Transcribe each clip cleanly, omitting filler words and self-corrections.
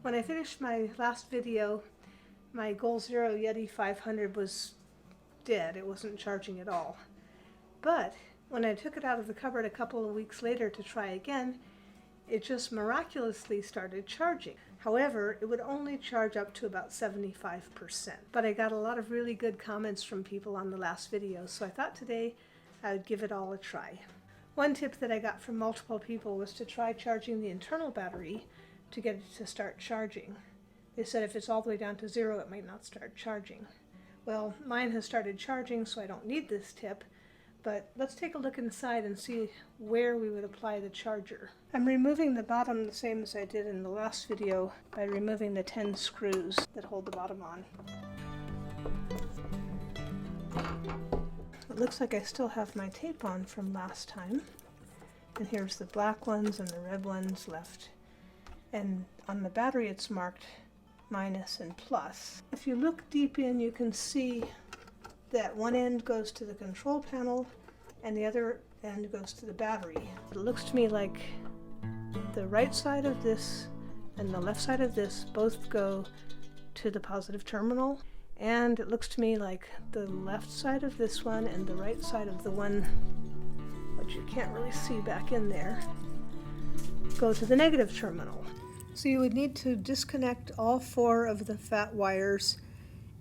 When I finished my last video, my Goal Zero Yeti 500 was dead. It wasn't charging at all. But when I took it out of the cupboard a couple of weeks later to try again, it just miraculously started charging. However, it would only charge up to about 75%. But I got a lot of really good comments from people on the last video, so I thought today I would give it all a try. One tip that I got from multiple people was to try charging the internal battery to get it to start charging. They said if it's all the way down to 0, it might not start charging. Well, mine has started charging, so I don't need this tip, but let's take a look inside and see where we would apply the charger. I'm removing the bottom the same as I did in the last video by removing the 10 screws that hold the bottom on. It looks like I still have my tape on from last time. And here's the black ones and the red ones left. And on the battery it's marked minus and plus. If you look deep in, you can see that one end goes to the control panel and the other end goes to the battery. It looks to me like the right side of this and the left side of this both go to the positive terminal, and it looks to me like the left side of this one and the right side of the one, which you can't really see back in there, go to the negative terminal. So you would need to disconnect all 4 of the fat wires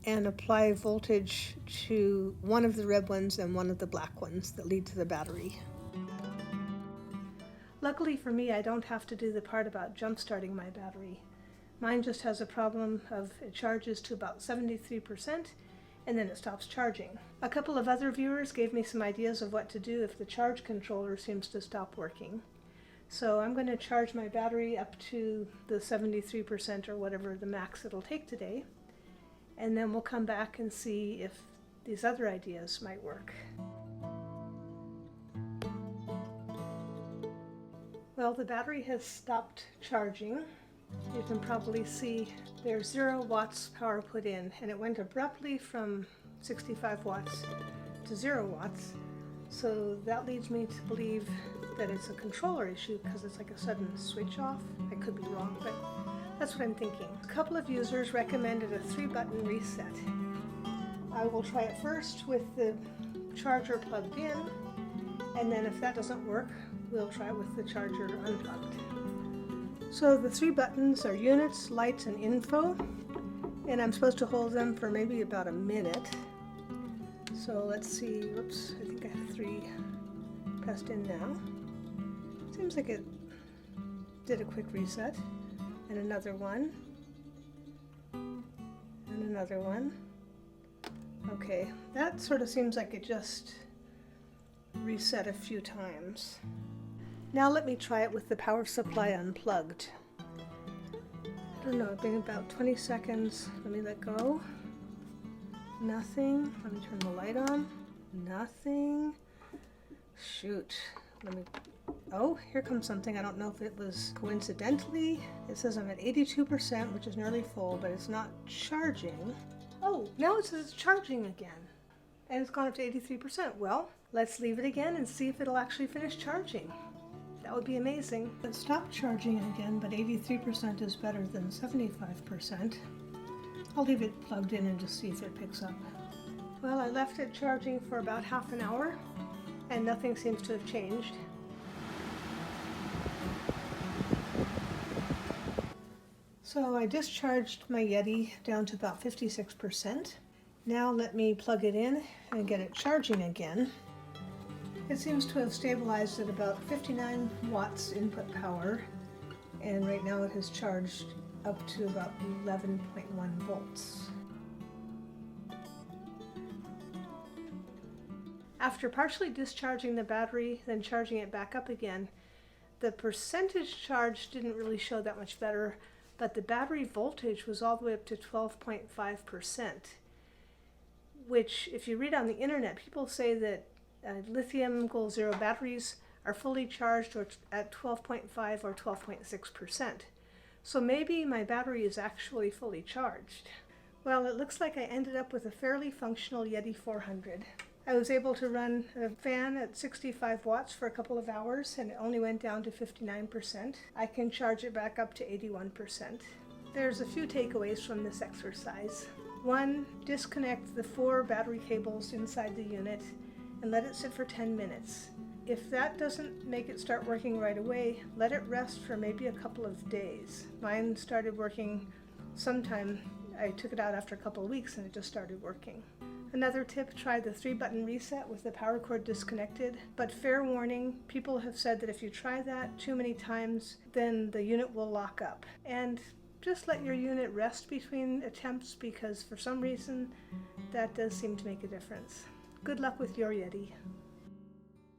and apply voltage to one of the red ones and one of the black ones that lead to the battery. Luckily for me, I don't have to do the part about jump starting my battery. Mine just has a problem of it charges to about 73% and then it stops charging. A couple of other viewers gave me some ideas of what to do if the charge controller seems to stop working. So I'm going to charge my battery up to the 73% or whatever the max it'll take today, and then we'll come back and see if these other ideas might work. Well, the battery has stopped charging. You can probably see there's 0 watts power put in, and it went abruptly from 65 watts to 0 watts. So that leads me to believe that it's a controller issue because it's like a sudden switch off. I could be wrong, but that's what I'm thinking. A couple of users recommended a 3-button reset. I will try it first with the charger plugged in, and then if that doesn't work, we'll try it with the charger unplugged. So the 3 buttons are units, lights, and info, and I'm supposed to hold them for maybe about a minute. So let's see, whoops, I think I have 3 pressed in now. Seems like it did a quick reset. And another one. And another one. Okay, that sort of seems like it just reset a few times. Now let me try it with the power supply unplugged. I don't know, it's been about 20 seconds. Let me let go. Nothing. Let me turn the light on. Nothing. Shoot. Oh, here comes something. I don't know if it was coincidentally. It says I'm at 82%, which is nearly full, but it's not charging. Oh, now it says it's charging again. And it's gone up to 83%. Well, let's leave it again and see if it'll actually finish charging. That would be amazing. It stopped charging again, but 83% is better than 75%. I'll leave it plugged in and just see if it picks up. Well, I left it charging for about half an hour, and nothing seems to have changed. So I discharged my Yeti down to about 56%. Now let me plug it in and get it charging again. It seems to have stabilized at about 59 watts input power, and right now it has charged up to about 11.1 volts. After partially discharging the battery, then charging it back up again, the percentage charge didn't really show that much better, but the battery voltage was all the way up to 12.5%, which if you read on the internet, people say that lithium Goal Zero batteries are fully charged or at 12.5 or 12.6%. So maybe my battery is actually fully charged. Well, it looks like I ended up with a fairly functional Yeti 400. I was able to run a fan at 65 watts for a couple of hours and it only went down to 59%. I can charge it back up to 81%. There's a few takeaways from this exercise. 1, disconnect the 4 battery cables inside the unit and let it sit for 10 minutes. If that doesn't make it start working right away, let it rest for maybe a couple of days. Mine started working sometime. I took it out after a couple of weeks and it just started working. Another tip, try the 3-button reset with the power cord disconnected, but fair warning, people have said that if you try that too many times, then the unit will lock up. And just let your unit rest between attempts, because for some reason that does seem to make a difference. Good luck with your Yeti.